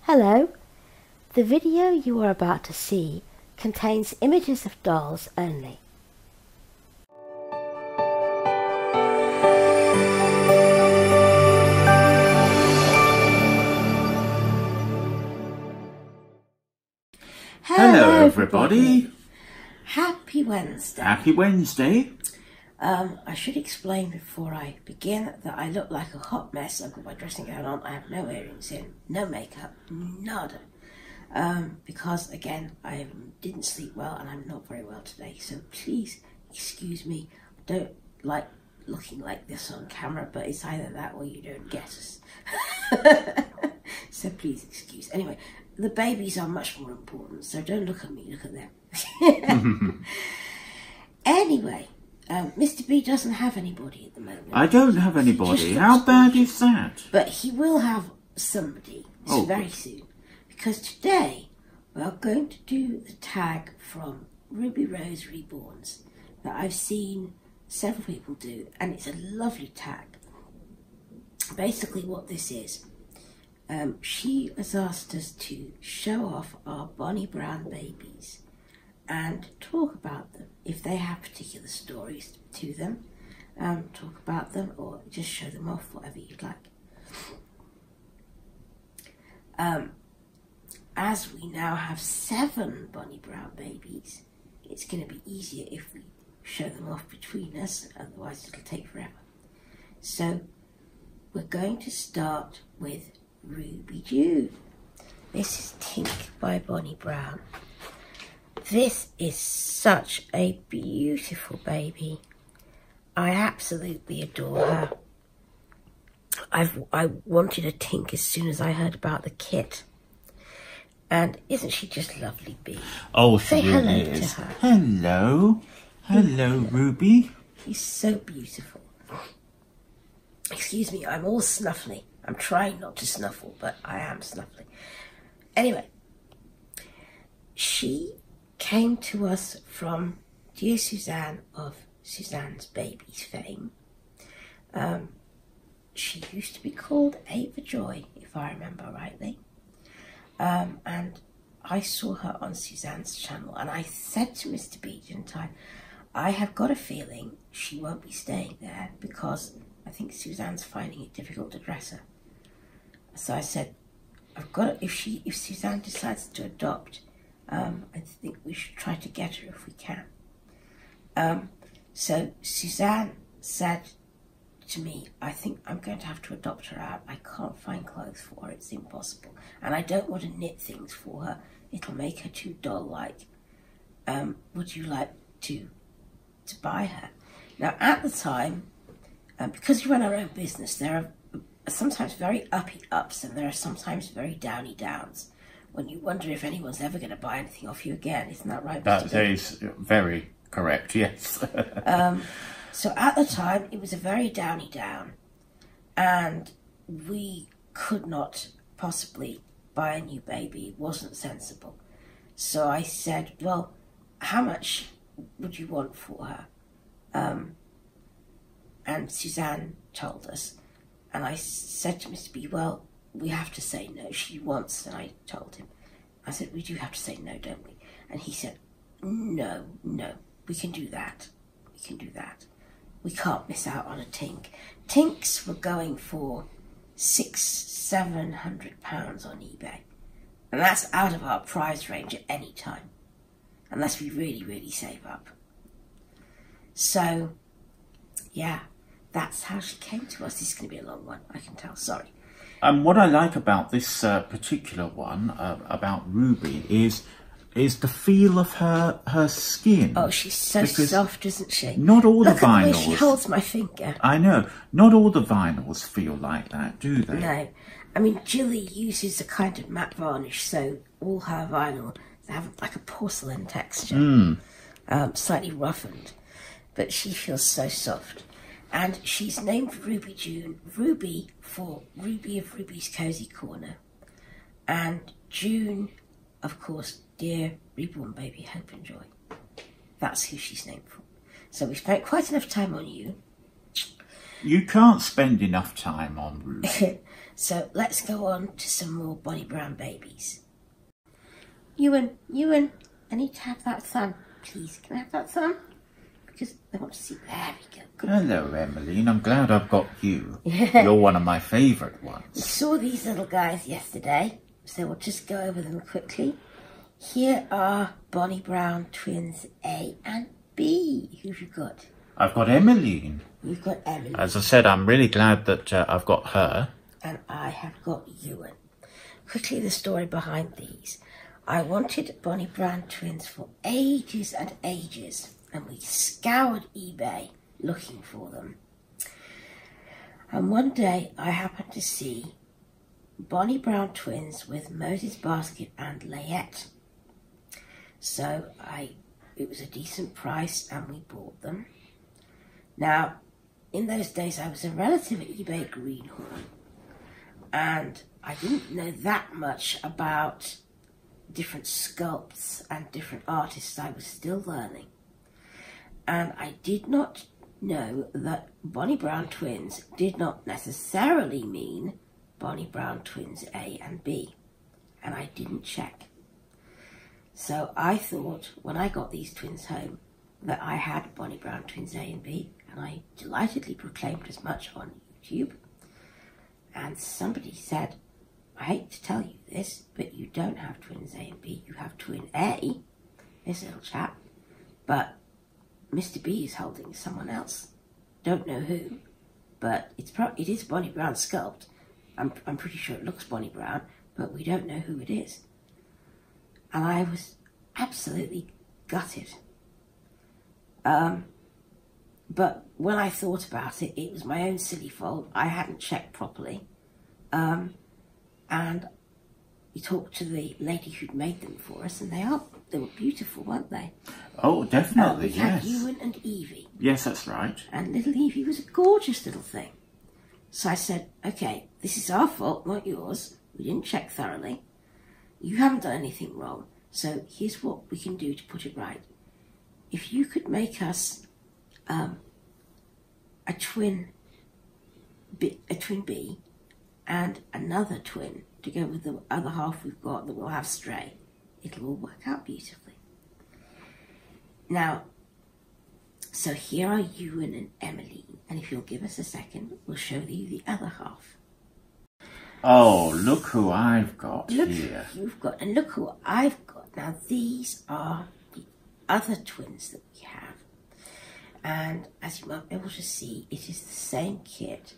Hello. The video you are about to see contains images of dolls only. Hello everybody. Happy Wednesday. Happy Wednesday. I should explain before I begin that I look like a hot mess. I've got my dressing gown on, I have no earrings in, no makeup, nada. Because again, I didn't sleep well and I'm not very well today, so please excuse me. I don't like looking like this on camera, but it's either that or you don't get us. So please excuse. Anyway, the babies are much more important, so don't look at me, look at them. Anyway, Mr. B doesn't have anybody at the moment. I don't have anybody. How bad is that? But he will have somebody very soon. Because today we are going to do the tag from Ruby Rose Reborns that I've seen several people do, and it's a lovely tag. Basically what this is, she has asked us to show off our Bonnie Brown babies and talk about them. If they have particular stories to them, talk about them or just show them off, whatever you'd like. As we now have 7 Bonnie Brown babies, it's going to be easier if we show them off between us, otherwise it'll take forever. So we're going to start with Ruby June. This is Tink by Bonnie Brown. This is such a beautiful baby. I absolutely adore her. I wanted a Tink as soon as I heard about the kit. And isn't she just lovely, Bee? Oh, she really is. To her. Hello. Hello, Ruby. She's so beautiful. Excuse me, I'm all snuffly. I'm trying not to snuffle, but I am snuffly. Anyway, she came to us from dear Suzanne of Suzanne's Babies fame. She used to be called Ava Joy, if I remember rightly. And I saw her on Suzanne's channel, and I said to Mr. B, didn't I have got a feeling she won't be staying there because I think Suzanne's finding it difficult to dress her. So I said, if Suzanne decides to adopt, I think we should try to get her if we can. So Suzanne said to me, I think I'm going to have to adopt her out. I can't find clothes for her, it's impossible. And I don't want to knit things for her. It'll make her too doll-like. Would you like to buy her? Now at the time, because we run our own business, there are sometimes very uppy ups and there are sometimes very downy downs. When you wonder if anyone's ever going to buy anything off you again, isn't that right? That is very correct, yes. So at the time, it was a very downy down, and we could not possibly buy a new baby. It wasn't sensible. So I said, well, how much would you want for her? And Suzanne told us, and I said to Mr. B, well, we have to say no. She wants, and I told him. I said, we do have to say no, don't we? And he said, no, we can do that. We can do that. We can't miss out on a Tink. Tinks were going for £600–700 on eBay. And that's out of our price range at any time. Unless we really, really save up. So, yeah, that's how she came to us. This is going to be a long one, I can tell, sorry. What I like about this particular one, about Ruby, is the feel of her skin. Oh, she's so soft, isn't she? Not all the vinyls. Look at the way she holds my finger. I know. Not all the vinyls feel like that, do they? No. I mean, Jilly uses a kind of matte varnish, so all her vinyl, they have like a porcelain texture. Slightly roughened. But she feels so soft. And she's named Ruby June. Ruby for Ruby of Ruby's Cozy Corner. And June, of course, dear Reborn baby, hope and joy. That's who she's named for. So we spent quite enough time on you. You can't spend enough time on Ruby. So let's go on to some more Bonnie Brown babies. Ewan, I need to have that thumb. Please, can I have that thumb? Because I want to see. There we go. Good. Hello, Emmeline. I'm glad I've got you. You're one of my favourite We ones. saw these little guys yesterday, so we'll just go over them quickly. Here are Bonnie Brown twins A and B. Who've you got? I've got Emmeline. You've got Emily. As I said, I'm really glad that I've got her. And I have got Ewan. Quickly, the story behind these. I wanted Bonnie Brown twins for ages and ages, and we scoured eBay looking for them. And one day I happened to see Bonnie Brown twins with Moses Basket and Layette. So it was a decent price and we bought them. Now, in those days I was a relative at eBay greenhorn, and I didn't know that much about different sculpts and different artists. I was still learning. And I did not know that Bonnie Brown twins did not necessarily mean Bonnie Brown twins A and B. And I didn't check. So I thought when I got these twins home that I had Bonnie Brown twins A and B, and I delightedly proclaimed as much on YouTube. And somebody said, I hate to tell you this, but you don't have twins A and B. You have twin A, this little chap, but Mr. B is holding someone else. Don't know who, but it is Bonnie Brown sculpt. I'm pretty sure it looks Bonnie Brown, but we don't know who it is. And I was absolutely gutted. But when I thought about it, it was my own silly fault. I hadn't checked properly. And we talked to the lady who'd made them for us, and they were beautiful, weren't they? Oh, definitely, We yes. had Ewan and Evie. Yes, that's right. And little Evie was a gorgeous little thing. So I said, okay, this is our fault, not yours. We didn't check thoroughly. You haven't done anything wrong. So here's what we can do to put it right. If you could make us a twin B and another twin to go with the other half we've got that we'll have stray, it'll all work out beautifully. Now, so here are Ewan and Emmeline, and if you'll give us a second, we'll show you the other half. Oh, look who I've got Look here. who you've got, and look who I've got. Now, these are the other twins that we have. And as you might be able to see, it is the same kit.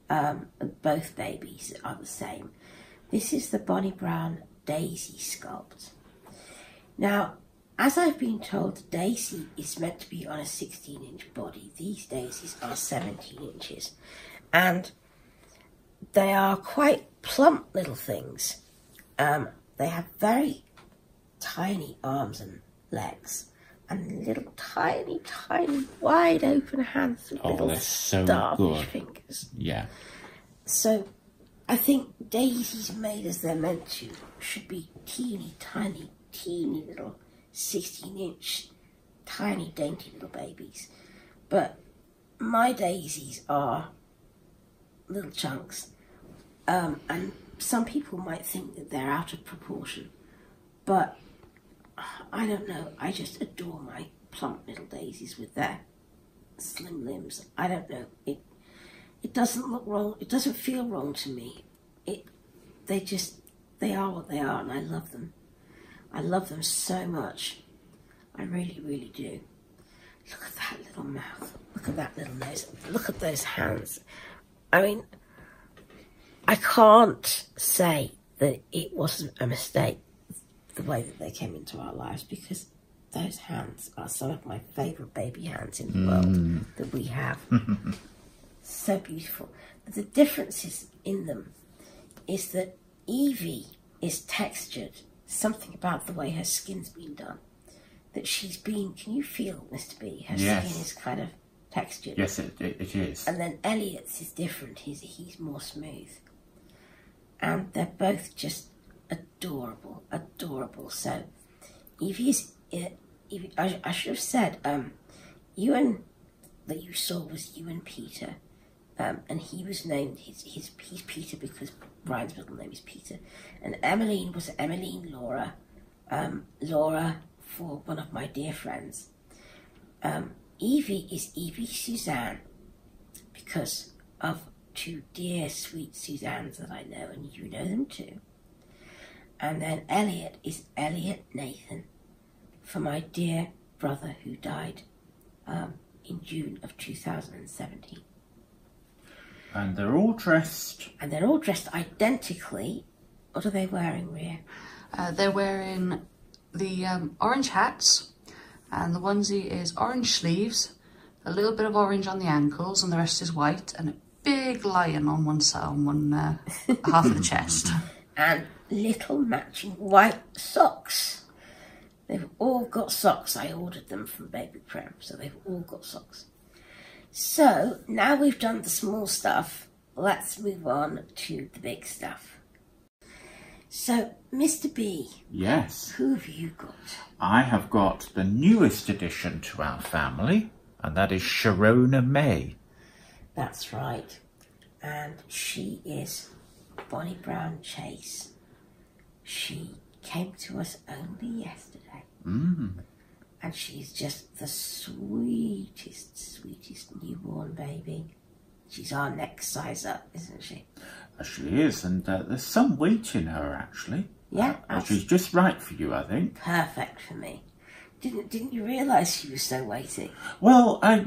Both babies are the same. This is the Bonnie Brown Daisy sculpt. Now, as I've been told, Daisy is meant to be on a 16-inch body. These daisies are 17 inches. And they are quite plump little things. They have very tiny arms and legs, and little tiny, wide open hands with little they're so starfish good. fingers. Yeah. So I think daisies made as they're meant to should be teeny little 16-inch, tiny, dainty little babies. But my daisies are little chunks, and some people might think that they're out of proportion, but I don't know. I just adore my plump little daisies with their slim limbs. I don't know. It doesn't look wrong. It doesn't feel wrong to me. They are what they are, and I love them. I love them so much. I really, really do. Look at that little mouth. Look at that little nose. Look at those hands. I mean, I can't say that it wasn't a mistake the way that they came into our lives, because those hands are some of my favourite baby hands in the world that we have. So beautiful. But the differences in them is that Evie is textured, something about the way her skin's been done. That she's been, can you feel, Mr. B? Her Yes. skin is kind of textured. Yes, it is. And then Elliot's is different. He's more smooth. And they're both just adorable. So Evie's, Evie, I should have said, Ewan that you saw was Ewan Peter. and he was named, he's Peter because Brian's middle name is Peter. And Emmeline was Emmeline Laura. Laura for one of my dear friends. Evie is Evie Suzanne because of two dear sweet Suzannes that I know, and you know them too. And then Elliot is Elliot Nathan for my dear brother who died in June of 2017. And they're all dressed. And they're all dressed identically. What are they wearing, Rhea? They're wearing the orange hats, and the onesie is orange sleeves, a little bit of orange on the ankles, and the rest is white, and a big lion on one side, on one half of the chest. And little matching white socks. They've all got socks. I ordered them from Baby Prem, so they've all got socks. So, now we've done the small stuff, let's move on to the big stuff. So, Mr. B. Yes. Who have you got? I have got the newest addition to our family, and that is Sharona May. That's right. And she is Bonnie Brown Chase. She came to us only yesterday. And she's just the sweetest newborn baby. She's our next size up, isn't she? She is, and there's some weight in her, actually. Yeah. She's just right for you, I think. Perfect for me. Didn't you realise she was so weighty? Well, I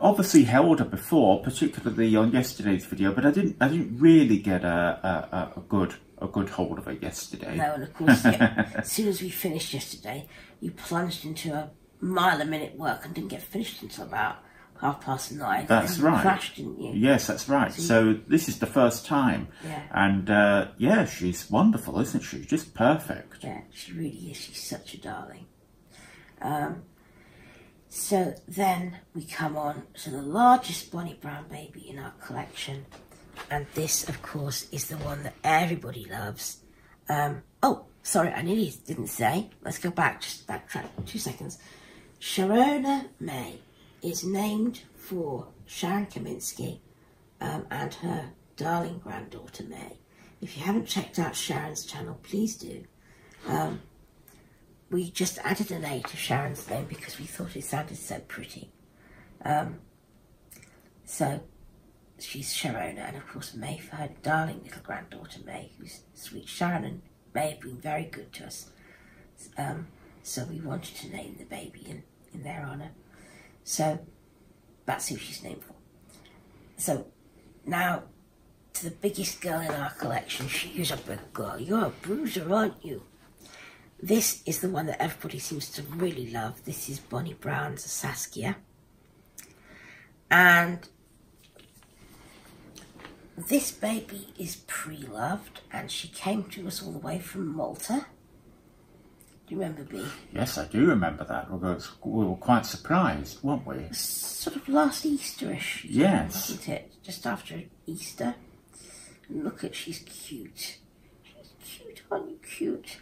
obviously held her before, particularly on yesterday's video, but I didn't really get a good hold of her yesterday. No, and of course, yeah, as soon as we finished yesterday, you plunged into a mile-a-minute work and didn't get finished until about 9:30. That's right. Crashed, didn't you? Yes, that's right. So this is the first time. Yeah. And yeah, she's wonderful, isn't she? Just perfect. Yeah, she really is. She's such a darling. So then we come on to the largest Bonnie Brown baby in our collection. And this, of course, is the one that everybody loves. Oh, sorry, I nearly didn't say. Let's go back, just backtrack 2 seconds. Sharona May is named for Sharon Kaminsky and her darling granddaughter May. If you haven't checked out Sharon's channel, please do. We just added an A to Sharon's name because we thought it sounded so pretty. So she's Sharona, and of course May for her darling little granddaughter May, who's sweet. Sharon and May have been very good to us. So we wanted to name the baby in their honour. So that's who she's named for. So now to the biggest girl in our collection. She is a big girl. You're a bruiser, aren't you? This is the one that everybody seems to really love. This is Bonnie Brown's Saskia. And this baby is pre-loved, and she came to us all the way from Malta. Do you remember, B? Yes, I do remember that. We were quite surprised, weren't we? Sort of last Easterish. Yes. Wasn't it? Just after Easter. And look at, she's cute. She's cute, aren't you cute?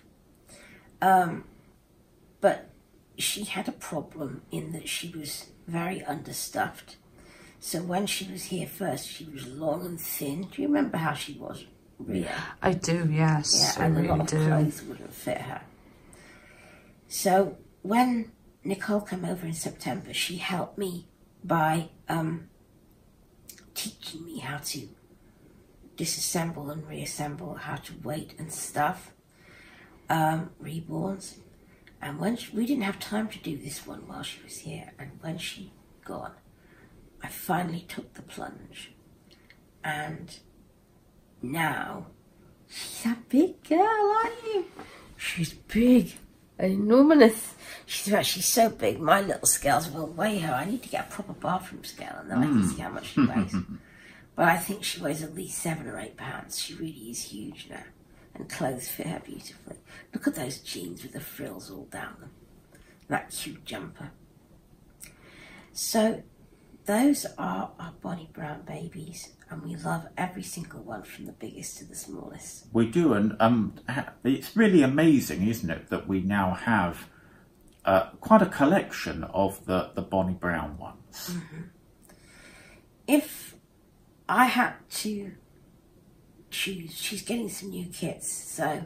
But she had a problem in that she was very understuffed. So when she was here first, she was long and thin. Do you remember how she was, Rhea? I do, yes. Yeah, and a lot of clothes wouldn't fit her. So when Nicole came over in September, she helped me by teaching me how to disassemble and reassemble, how to weight and stuff reborns. And when we didn't have time to do this one while she was here, and when she gone, I finally took the plunge, and now she's a big girl, aren't you? She's big, enormous. She's so big, my little scales will weigh her. I need to get a proper bathroom scale, and then I can see how much she weighs. But I think she weighs at least 7 or 8 pounds. She really is huge now, and clothes fit her beautifully. Look at those jeans with the frills all down them. That cute jumper. So those are our Bonnie Brown babies, and we love every single one from the biggest to the smallest. We do, and it's really amazing, isn't it, that we now have quite a collection of the Bonnie Brown ones. If I had to choose. She's getting some new kits, so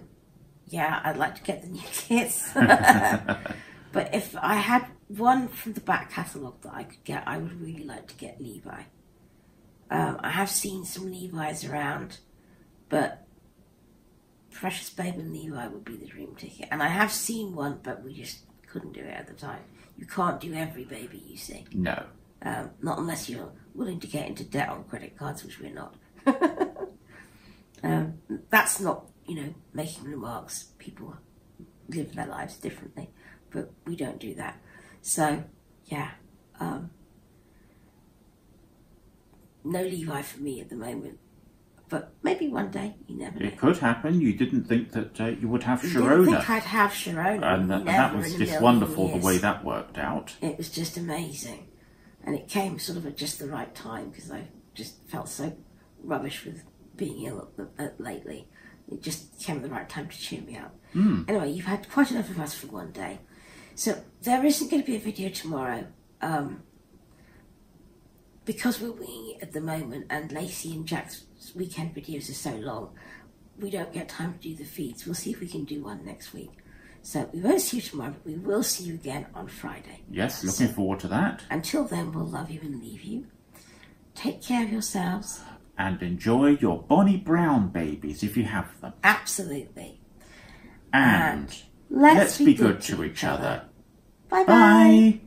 yeah, I'd like to get the new kits. But if I had one from the back catalogue that I could get, I would really like to get Levi. I have seen some Levi's around, but Precious Babe and Levi would be the dream ticket. And I have seen one, but we just couldn't do it at the time. You can't do every baby, you see. No. Not unless you're willing to get into debt on credit cards, which we're not. That's not, making remarks. People live their lives differently, but we don't do that. So, yeah. No Levi for me at the moment. But maybe one day, you never know. It could happen. You didn't think that you would have Sharona. I didn't think I'd have Sharona. And that was just wonderful the way that worked out. It was just amazing. And it came sort of at just the right time because I just felt so rubbish with being ill lately. It just came at the right time to cheer me up. Anyway, you've had quite enough of us for one day. So there isn't going to be a video tomorrow. Because we're winging it at the moment and Lacey and Jack's weekend videos are so long, we don't get time to do the feeds. We'll see if we can do one next week. So we won't see you tomorrow, but we will see you again on Friday. Yes, looking forward to that. Until then, we'll love you and leave you. Take care of yourselves. And enjoy your Bonnie Brown babies if you have them. Absolutely. And let's be good to each other. Bye-bye. Bye.